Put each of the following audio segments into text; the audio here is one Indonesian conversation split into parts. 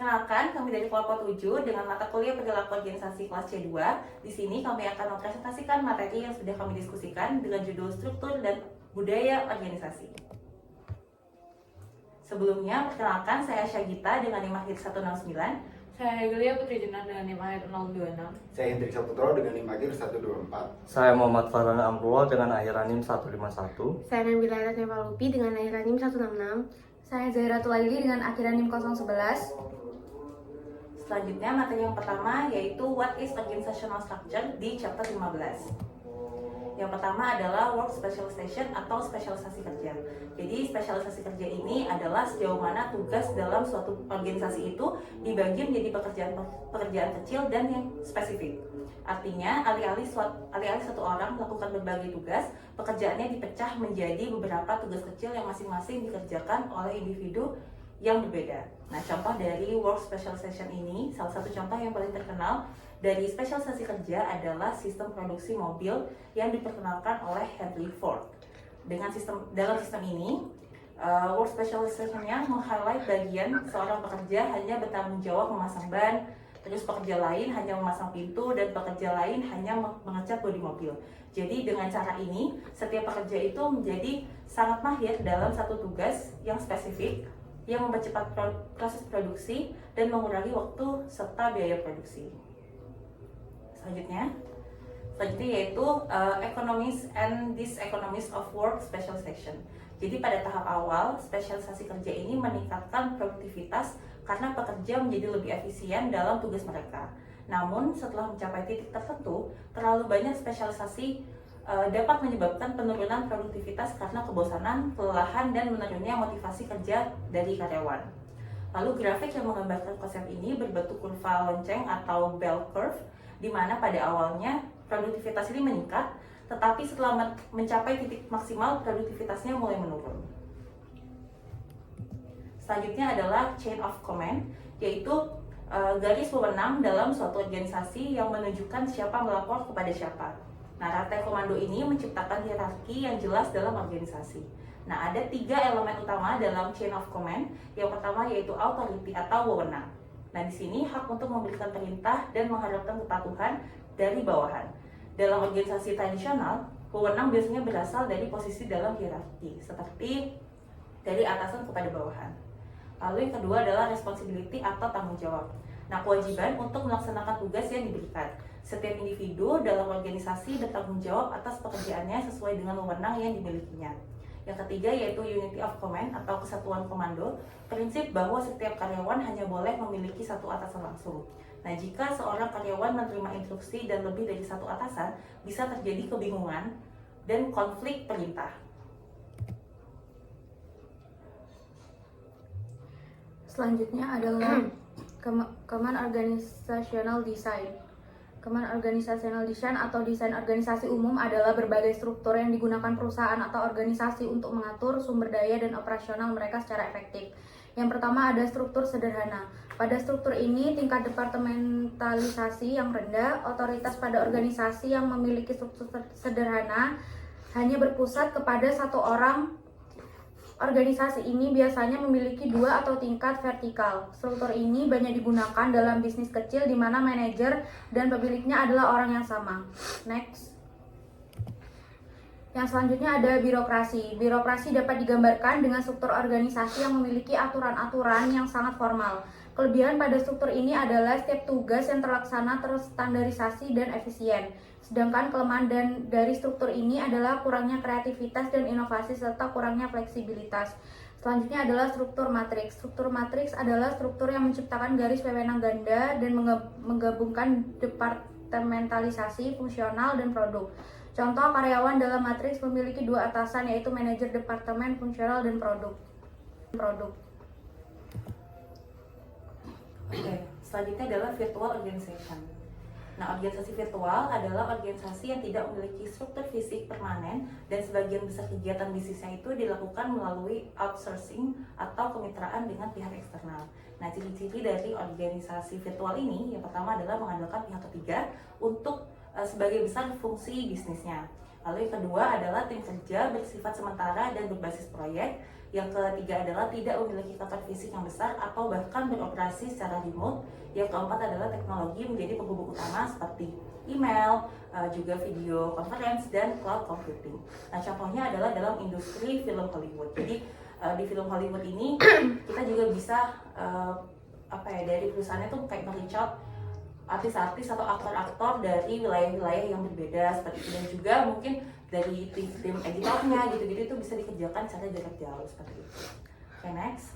Perkenalkan, kami dari kelompok 7 dengan mata kuliah perilaku organisasi kelas C2. Di sini kami akan mempresentasikan materi yang sudah kami diskusikan dengan judul struktur dan budaya organisasi. Sebelumnya, perkenalkan saya Syagita dengan NIM akhir 169. Saya Gelia Putri Jenar dengan NIM akhir 026. Saya Hendrik Saputro dengan NIM akhir 124. Saya Muhammad Farhana Amrullah dengan akhiran NIM 151. Saya Nabila Ratna Lupi dengan akhiran NIM 166. Saya Zairatul Laili dengan akhiran NIM 011. Selanjutnya, materi yang pertama yaitu What is Organizational Structure di chapter 15. Yang pertama adalah Work Specialization atau spesialisasi kerja. Jadi spesialisasi kerja ini adalah sejauh mana tugas dalam suatu organisasi itu dibagi menjadi pekerjaan kecil dan yang spesifik. Artinya, alih-alih satu orang melakukan berbagai tugas, pekerjaannya dipecah menjadi beberapa tugas kecil yang masing-masing dikerjakan oleh individu yang berbeda. Nah, contoh dari work specialization ini, salah satu contoh yang paling terkenal dari spesialisasi kerja adalah sistem produksi mobil yang diperkenalkan oleh Henry Ford. Dalam sistem ini, work specialization-nya meng-highlight bagian seorang pekerja hanya bertanggung jawab memasang ban, terus pekerja lain hanya memasang pintu, dan pekerja lain hanya mengecat bodi mobil. Jadi dengan cara ini, setiap pekerja itu menjadi sangat mahir dalam satu tugas yang spesifik, yang mempercepat proses produksi dan mengurangi waktu serta biaya produksi. Selanjutnya yaitu economics and diseconomics of work specialization. Jadi pada tahap awal, spesialisasi kerja ini meningkatkan produktivitas karena pekerja menjadi lebih efisien dalam tugas mereka. Namun setelah mencapai titik tertentu, terlalu banyak spesialisasi dapat menyebabkan penurunan produktivitas karena kebosanan, kelelahan, dan menurunnya motivasi kerja dari karyawan. Lalu grafik yang menggambarkan konsep ini berbentuk kurva lonceng atau bell curve, di mana pada awalnya produktivitas ini meningkat, tetapi setelah mencapai titik maksimal, produktivitasnya mulai menurun. Selanjutnya adalah chain of command, yaitu garis wewenang dalam suatu organisasi yang menunjukkan siapa melapor kepada siapa. Nah, rantai komando ini menciptakan hierarki yang jelas dalam organisasi. Nah, ada 3 elemen utama dalam chain of command. Yang pertama yaitu authority atau wewenang. Nah, di sini hak untuk memberikan perintah dan mengharapkan kepatuhan dari bawahan. Dalam organisasi tradisional, wewenang biasanya berasal dari posisi dalam hierarki, seperti dari atasan kepada bawahan. Lalu yang kedua adalah responsibility atau tanggung jawab. Nah, kewajiban untuk melaksanakan tugas yang diberikan. Setiap individu dalam organisasi bertanggung jawab atas pekerjaannya sesuai dengan wewenang yang dimilikinya. Yang ketiga yaitu unity of command atau kesatuan komando, prinsip bahwa setiap karyawan hanya boleh memiliki satu atasan langsung. Nah, jika seorang karyawan menerima instruksi dan lebih dari satu atasan, bisa terjadi kebingungan dan konflik perintah. Selanjutnya adalah Command Organizational Design. Command Organizational Design atau desain organisasi umum adalah berbagai struktur yang digunakan perusahaan atau organisasi untuk mengatur sumber daya dan operasional mereka secara efektif. Yang pertama ada struktur sederhana. Pada struktur ini, tingkat departementalisasi yang rendah, otoritas pada organisasi yang memiliki struktur sederhana hanya berpusat kepada satu orang. Organisasi ini biasanya memiliki 2 atau tingkat vertikal. Struktur ini banyak digunakan dalam bisnis kecil di mana manajer dan pemiliknya adalah orang yang sama. Next. Yang selanjutnya ada birokrasi. Birokrasi dapat digambarkan dengan struktur organisasi yang memiliki aturan-aturan yang sangat formal. Kelebihan pada struktur ini adalah setiap tugas yang terlaksana terstandarisasi dan efisien. Sedangkan kelemahan dari struktur ini adalah kurangnya kreativitas dan inovasi serta kurangnya fleksibilitas. Selanjutnya adalah struktur matriks. Struktur matriks adalah struktur yang menciptakan garis wewenang ganda dan menggabungkan departementalisasi, fungsional, dan produk. Contoh karyawan dalam matriks memiliki 2 atasan yaitu manajer departemen, fungsional, dan produk. Oke, selanjutnya adalah virtual organization. Nah, organisasi virtual adalah organisasi yang tidak memiliki struktur fisik permanen dan sebagian besar kegiatan bisnisnya itu dilakukan melalui outsourcing atau kemitraan dengan pihak eksternal. Nah, ciri-ciri dari organisasi virtual ini yang pertama adalah mengandalkan pihak ketiga untuk sebagai besar fungsi bisnisnya. Lalu yang kedua adalah tim kerja bersifat sementara dan berbasis proyek. Yang ketiga adalah tidak memiliki kantor fisik yang besar atau bahkan beroperasi secara remote. Yang keempat adalah teknologi menjadi penghubung utama seperti email, juga video conference, dan cloud computing. Nah, contohnya adalah dalam industri film Hollywood. Jadi di film Hollywood ini kita juga bisa dari perusahaannya tuh kayak nge-reach out artis-artis atau aktor-aktor dari wilayah-wilayah yang berbeda seperti itu, dan juga mungkin dari tim editornya gitu-gitu itu bisa dikerjakan secara jarak jauh seperti itu. Oke, next.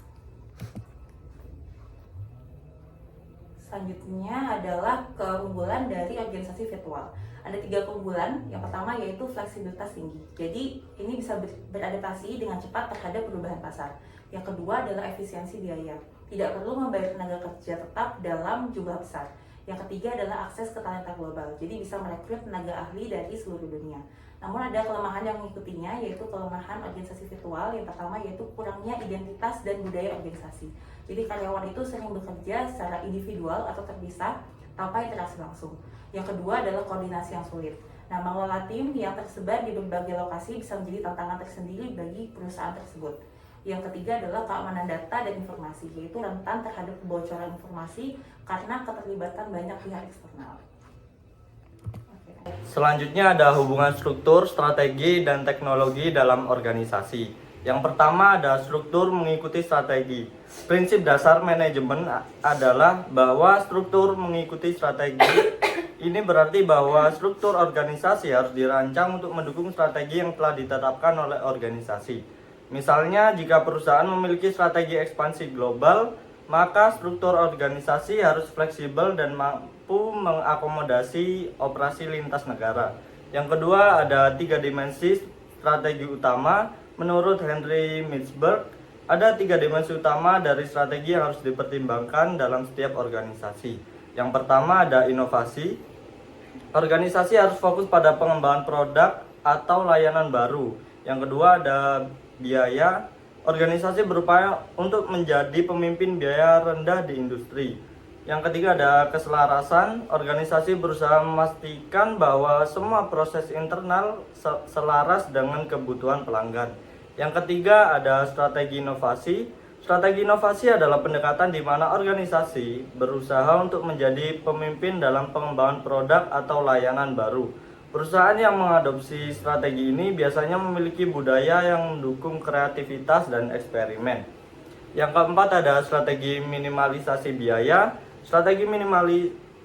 Selanjutnya adalah keunggulan dari organisasi virtual. Ada 3 keunggulan. Yang pertama yaitu fleksibilitas tinggi. Jadi ini bisa beradaptasi dengan cepat terhadap perubahan pasar. Yang kedua adalah efisiensi biaya. Tidak perlu membayar tenaga kerja tetap dalam jumlah besar. Yang ketiga adalah akses ke talenta global. Jadi bisa merekrut tenaga ahli dari seluruh dunia. Namun ada kelemahan yang mengikutinya, yaitu kelemahan organisasi virtual. Yang pertama yaitu kurangnya identitas dan budaya organisasi. Jadi karyawan itu sering bekerja secara individual atau terpisah tanpa interaksi langsung. Yang kedua adalah koordinasi yang sulit. Nah, mengelola tim yang tersebar di berbagai lokasi bisa menjadi tantangan tersendiri bagi perusahaan tersebut. Yang ketiga adalah keamanan data dan informasi, yaitu rentan terhadap kebocoran informasi karena keterlibatan banyak pihak eksternal. Selanjutnya ada hubungan struktur, strategi, dan teknologi dalam organisasi. Yang pertama ada struktur mengikuti strategi. Prinsip dasar manajemen adalah bahwa struktur mengikuti strategi. Ini berarti bahwa struktur organisasi harus dirancang untuk mendukung strategi yang telah ditetapkan oleh organisasi. Misalnya, jika perusahaan memiliki strategi ekspansi global, maka struktur organisasi harus fleksibel dan mampu mengakomodasi operasi lintas negara. Yang kedua, ada 3 dimensi strategi utama. Menurut Henry Mintzberg, ada 3 dimensi utama dari strategi yang harus dipertimbangkan dalam setiap organisasi. Yang pertama ada inovasi. Organisasi harus fokus pada pengembangan produk atau layanan baru. Yang kedua ada biaya. Organisasi berupaya untuk menjadi pemimpin biaya rendah di industri. Yang ketiga ada keselarasan. Organisasi berusaha memastikan bahwa semua proses internal selaras dengan kebutuhan pelanggan. Yang ketiga ada strategi inovasi. Strategi inovasi adalah pendekatan di mana organisasi berusaha untuk menjadi pemimpin dalam pengembangan produk atau layanan baru. Perusahaan yang mengadopsi strategi ini biasanya memiliki budaya yang mendukung kreativitas dan eksperimen. Yang keempat ada strategi minimalisasi biaya. Strategi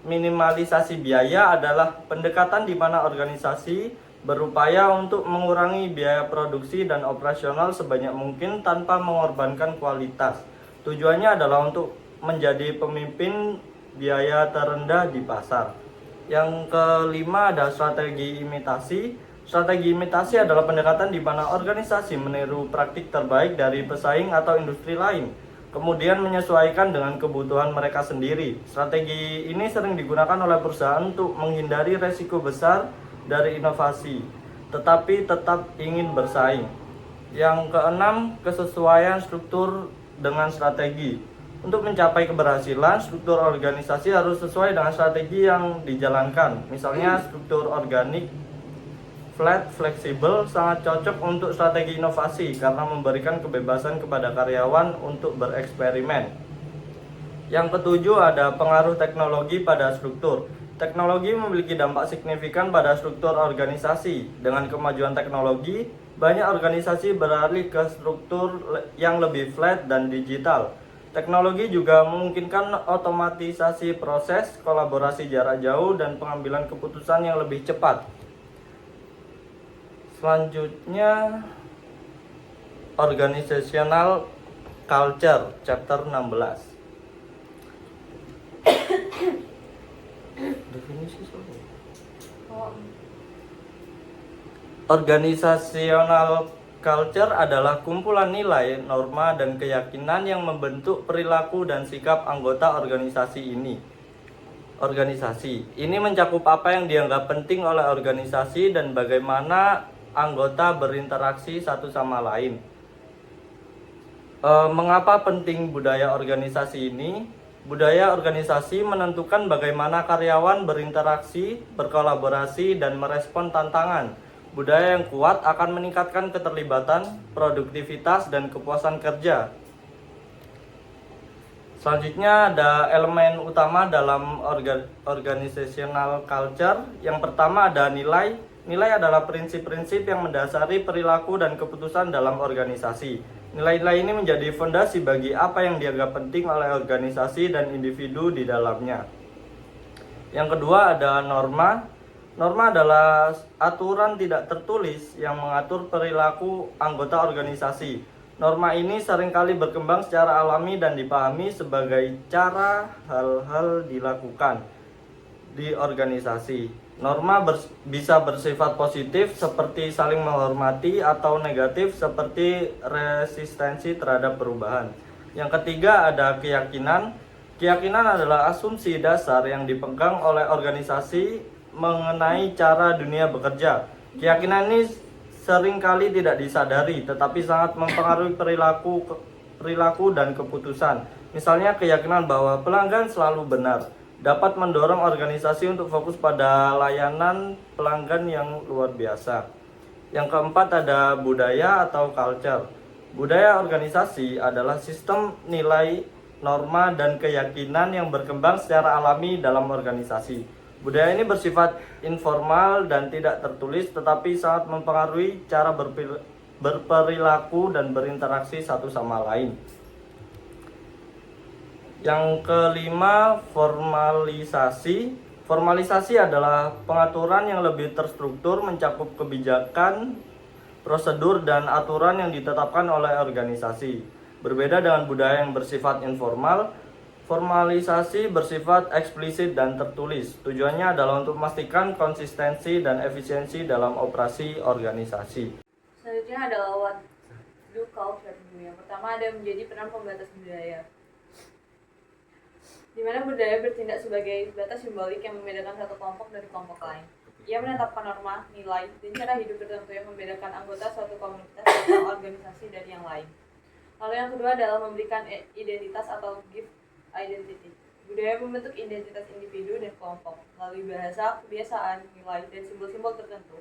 minimalisasi biaya adalah pendekatan di mana organisasi berupaya untuk mengurangi biaya produksi dan operasional sebanyak mungkin tanpa mengorbankan kualitas. Tujuannya adalah untuk menjadi pemimpin biaya terendah di pasar. Yang kelima ada strategi imitasi. Strategi imitasi adalah pendekatan di mana organisasi meniru praktik terbaik dari pesaing atau industri lain, kemudian menyesuaikan dengan kebutuhan mereka sendiri. Strategi ini sering digunakan oleh perusahaan untuk menghindari resiko besar dari inovasi, tetapi tetap ingin bersaing. Yang keenam, kesesuaian struktur dengan strategi. Untuk mencapai keberhasilan, struktur organisasi harus sesuai dengan strategi yang dijalankan. Misalnya, struktur organik, flat, fleksibel sangat cocok untuk strategi inovasi karena memberikan kebebasan kepada karyawan untuk bereksperimen. Yang ketujuh ada pengaruh teknologi pada struktur. Teknologi memiliki dampak signifikan pada struktur organisasi. Dengan kemajuan teknologi, banyak organisasi beralih ke struktur yang lebih flat dan digital. Teknologi juga memungkinkan otomatisasi proses, kolaborasi jarak jauh, dan pengambilan keputusan yang lebih cepat. Selanjutnya, organizational culture, chapter 16. Definisi organizational culture adalah kumpulan nilai, norma, dan keyakinan yang membentuk perilaku dan sikap anggota organisasi ini. Organisasi ini mencakup apa yang dianggap penting oleh organisasi dan bagaimana anggota berinteraksi satu sama lain. Mengapa penting budaya organisasi ini? Budaya organisasi menentukan bagaimana karyawan berinteraksi, berkolaborasi, dan merespon tantangan. Budaya yang kuat akan meningkatkan keterlibatan, produktivitas, dan kepuasan kerja. Selanjutnya ada elemen utama dalam organizational culture. Yang pertama ada nilai. Nilai adalah prinsip-prinsip yang mendasari perilaku dan keputusan dalam organisasi. Nilai-nilai ini menjadi fondasi bagi apa yang dianggap penting oleh organisasi dan individu di dalamnya. Yang kedua ada norma. Norma adalah aturan tidak tertulis yang mengatur perilaku anggota organisasi. Norma ini seringkali berkembang secara alami dan dipahami sebagai cara hal-hal dilakukan di organisasi. Norma bisa bersifat positif seperti saling menghormati atau negatif seperti resistensi terhadap perubahan. Yang ketiga ada keyakinan. Keyakinan adalah asumsi dasar yang dipegang oleh organisasi mengenai cara dunia bekerja. Keyakinan ini seringkali tidak disadari tetapi sangat mempengaruhi perilaku dan keputusan. Misalnya keyakinan bahwa pelanggan selalu benar dapat mendorong organisasi untuk fokus pada layanan pelanggan yang luar biasa. Yang keempat ada budaya atau culture. Budaya organisasi adalah sistem nilai, norma, dan keyakinan yang berkembang secara alami dalam organisasi. Budaya ini bersifat informal dan tidak tertulis tetapi sangat mempengaruhi cara berperilaku dan berinteraksi satu sama lain. Yang kelima, formalisasi. Formalisasi adalah pengaturan yang lebih terstruktur mencakup kebijakan, prosedur, dan aturan yang ditetapkan oleh organisasi. Berbeda dengan budaya yang bersifat informal, formalisasi bersifat eksplisit dan tertulis. Tujuannya adalah untuk memastikan konsistensi dan efisiensi dalam operasi organisasi. Selanjutnya adalah what do culture do. Yang pertama ada menjadi peran pembatas budaya, di mana budaya bertindak sebagai batas simbolik yang membedakan satu kelompok dari kelompok lain. Ia menetapkan norma, nilai, dan cara hidup tertentu yang membedakan anggota suatu komunitas atau organisasi dari yang lain. Lalu yang kedua adalah memberikan identitas atau give identity. Budaya membentuk identitas individu dan kelompok melalui bahasa, kebiasaan, nilai, dan simbol-simbol tertentu.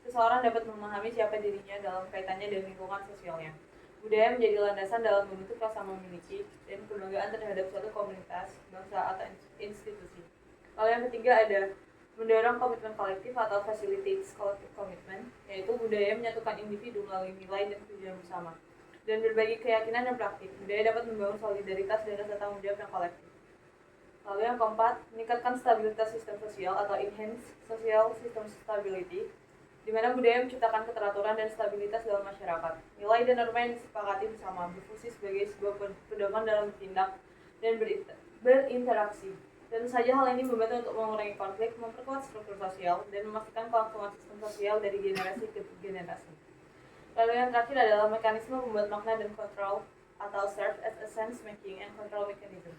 Seseorang dapat memahami siapa dirinya dalam kaitannya dan lingkungan sosialnya. Budaya menjadi landasan dalam membentuk rasa memiliki dan kebanggaan terhadap suatu komunitas, bangsa, atau institusi. Lalu yang ketiga ada mendorong komitmen kolektif atau facilitates collective commitment, yaitu budaya menyatukan individu melalui nilai dan tujuan bersama. Dan berbagi keyakinan dan praktik, budaya dapat membangun solidaritas dan rasa tanggung jawab yang kolektif. Lalu yang keempat, meningkatkan stabilitas sistem sosial atau enhance social system stability, di mana budaya menciptakan keteraturan dan stabilitas dalam masyarakat. Nilai dan norma yang disepakati bersama berfungsi sebagai sebuah pedoman dalam bertindak dan berinteraksi. Tentu saja hal ini membantu untuk mengurangi konflik, memperkuat struktur sosial, dan memastikan kelangsungan sistem sosial dari generasi ke generasi. Lalu yang terakhir adalah mekanisme membuat makna dan kontrol atau serve as a sense making and control mechanism.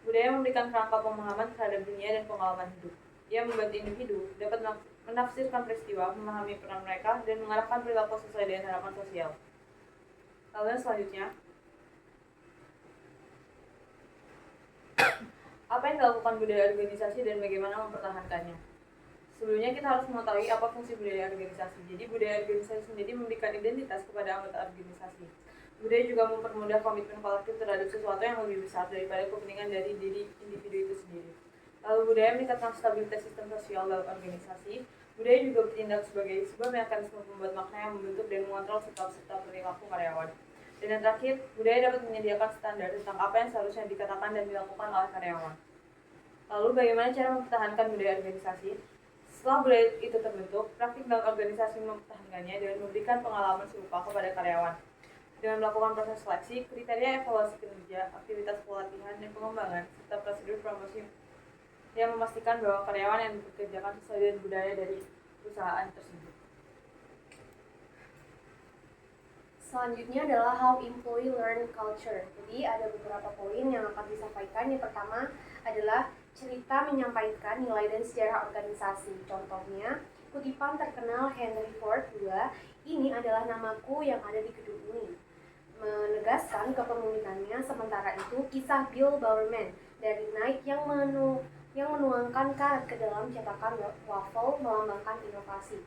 Budaya memberikan kerangka pemahaman terhadap dunia dan pengalaman hidup. Ia membantu individu dapat menafsirkan peristiwa, memahami peran mereka, dan mengarahkan perilaku sesuai dengan harapan sosial. Lalu yang selanjutnya, apa yang dilakukan budaya organisasi dan bagaimana mempertahankannya? Sebelumnya kita harus mengetahui apa fungsi budaya organisasi. Jadi budaya organisasi sendiri memberikan identitas kepada anggota organisasi. Budaya juga mempermudah komitmen kolektif terhadap sesuatu yang lebih besar daripada kepentingan dari diri individu itu sendiri. Lalu budaya meningkatkan stabilitas sistem sosial dalam organisasi. Budaya juga bertindak sebagai sebuah mekanisme pembuat makna yang membentuk dan mengontrol sikap serta perilaku karyawan. Dan yang terakhir, budaya dapat menyediakan standar tentang apa yang seharusnya dikatakan dan dilakukan oleh karyawan. Lalu bagaimana cara mempertahankan budaya organisasi? Setelah budaya itu terbentuk, praktik dalam organisasi mempertahankannya dengan memberikan pengalaman serupa kepada karyawan. Dengan melakukan proses seleksi, kriteria evaluasi kinerja, aktivitas pelatihan dan pengembangan, serta prosedur promosi yang memastikan bahwa karyawan yang dipekerjakan sesuai dengan budaya dari perusahaan tersebut. Selanjutnya adalah how employee learn culture. Jadi ada beberapa poin yang akan disampaikan. Yang pertama adalah cerita menyampaikan nilai dan sejarah organisasi. Contohnya, kutipan terkenal Henry Ford II, "Ini adalah namaku yang ada di gedung ini," menegaskan kepemilikannya. Sementara itu, kisah Bill Bowerman dari Nike yang menuangkan karet ke dalam cetakan waffle melambangkan inovasi.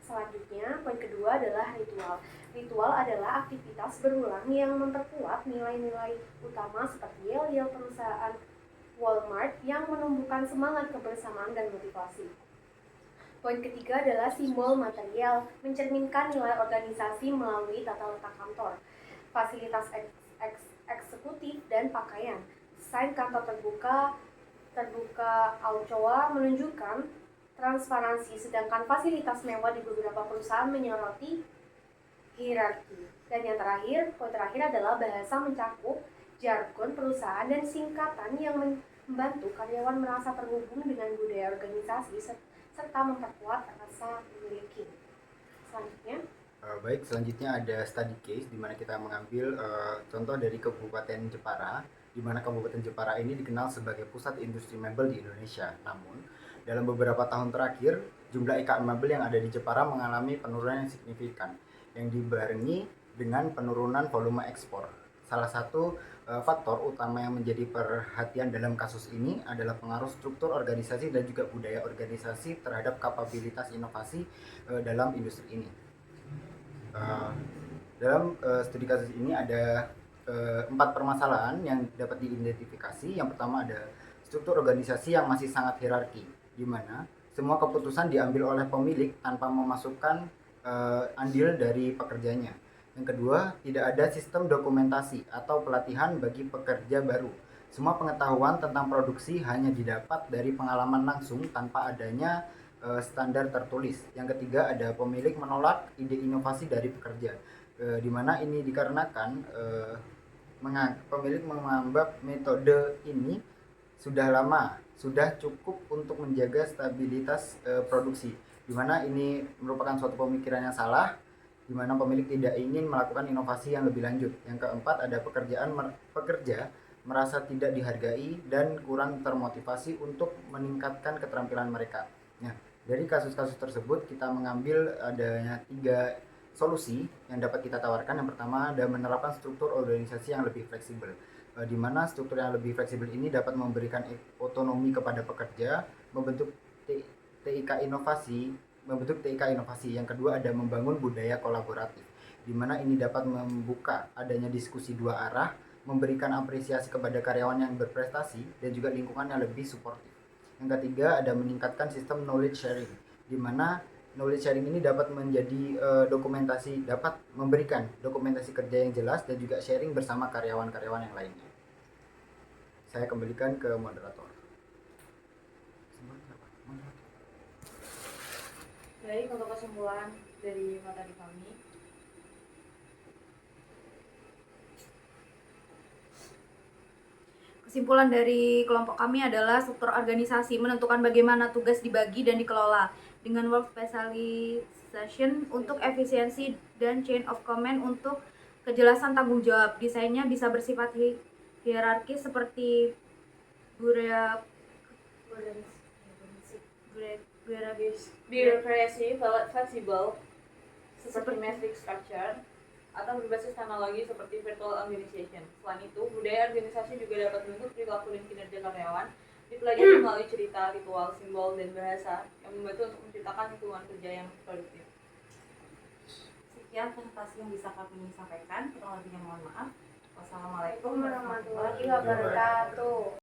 Selanjutnya, poin kedua adalah ritual. Ritual adalah aktivitas berulang yang memperkuat nilai-nilai utama seperti yel-yel perusahaan Walmart yang menumbuhkan semangat kebersamaan dan motivasi. Poin ketiga adalah simbol material, mencerminkan nilai organisasi melalui tata letak kantor, fasilitas eksekutif, dan pakaian. Desain kantor terbuka Alcoa menunjukkan transparansi, sedangkan fasilitas mewah di beberapa perusahaan menyoroti hierarki. Dan yang terakhir, poin terakhir adalah bahasa mencakup jargon perusahaan dan singkatan yang membantu karyawan merasa terhubung dengan budaya organisasi serta memperkuat rasa memiliki. Selanjutnya, Baik, selanjutnya ada study case di mana kita mengambil contoh dari Kabupaten Jepara, di mana Kabupaten Jepara ini dikenal sebagai pusat industri mebel di Indonesia. Namun, dalam beberapa tahun terakhir, jumlah IKM mebel yang ada di Jepara mengalami penurunan yang signifikan, yang dibarengi dengan penurunan volume ekspor. Salah satu faktor utama yang menjadi perhatian dalam kasus ini adalah pengaruh struktur organisasi dan juga budaya organisasi terhadap kapabilitas inovasi dalam industri ini. Dalam studi kasus ini ada 4 permasalahan yang dapat diidentifikasi. Yang pertama ada struktur organisasi yang masih sangat hierarki, di mana semua keputusan diambil oleh pemilik tanpa memasukkan andil dari pekerjanya. Yang kedua, tidak ada sistem dokumentasi atau pelatihan bagi pekerja baru. Semua pengetahuan tentang produksi hanya didapat dari pengalaman langsung tanpa adanya standar tertulis. Yang ketiga, ada pemilik menolak ide inovasi dari pekerja, di mana ini dikarenakan pemilik menganggap metode ini sudah lama, sudah cukup untuk menjaga stabilitas produksi, di mana ini merupakan suatu pemikiran yang salah, di mana pemilik tidak ingin melakukan inovasi yang lebih lanjut. Yang keempat, ada pekerja merasa tidak dihargai dan kurang termotivasi untuk meningkatkan keterampilan mereka. Nah, dari kasus-kasus tersebut kita mengambil adanya 3 solusi yang dapat kita tawarkan. Yang pertama, ada menerapkan struktur organisasi yang lebih fleksibel, di mana struktur yang lebih fleksibel ini dapat memberikan otonomi kepada pekerja, membentuk TIK inovasi. Yang kedua, ada membangun budaya kolaboratif, di mana ini dapat membuka adanya diskusi 2 arah, memberikan apresiasi kepada karyawan yang berprestasi, dan juga lingkungan yang lebih suportif. Yang ketiga, ada meningkatkan sistem knowledge sharing, di mana knowledge sharing ini dapat menjadi dapat memberikan dokumentasi kerja yang jelas dan juga sharing bersama karyawan-karyawan yang lainnya. Saya kembalikan ke moderator. Baik, untuk kesimpulan dari materi kami, Kesimpulan dari kelompok kami adalah struktur organisasi menentukan bagaimana tugas dibagi dan dikelola dengan work specialization untuk efisiensi dan chain of command untuk kejelasan tanggung jawab. Desainnya bisa bersifat hierarki seperti birokrasi fleksibel seperti matrix structure atau berbasis teknologi seperti virtual organization. Selain itu, budaya organisasi juga dapat membentuk perilaku dan kinerja karyawan, dipelajari melalui cerita, ritual, simbol, dan bahasa yang membantu untuk menciptakan lingkungan kerja yang produktif. Sekian presentasi yang bisa kami sampaikan. Kurang lebihnya mohon maaf. Wassalamualaikum Waalaikumsalam warahmatullahi wabarakatuh.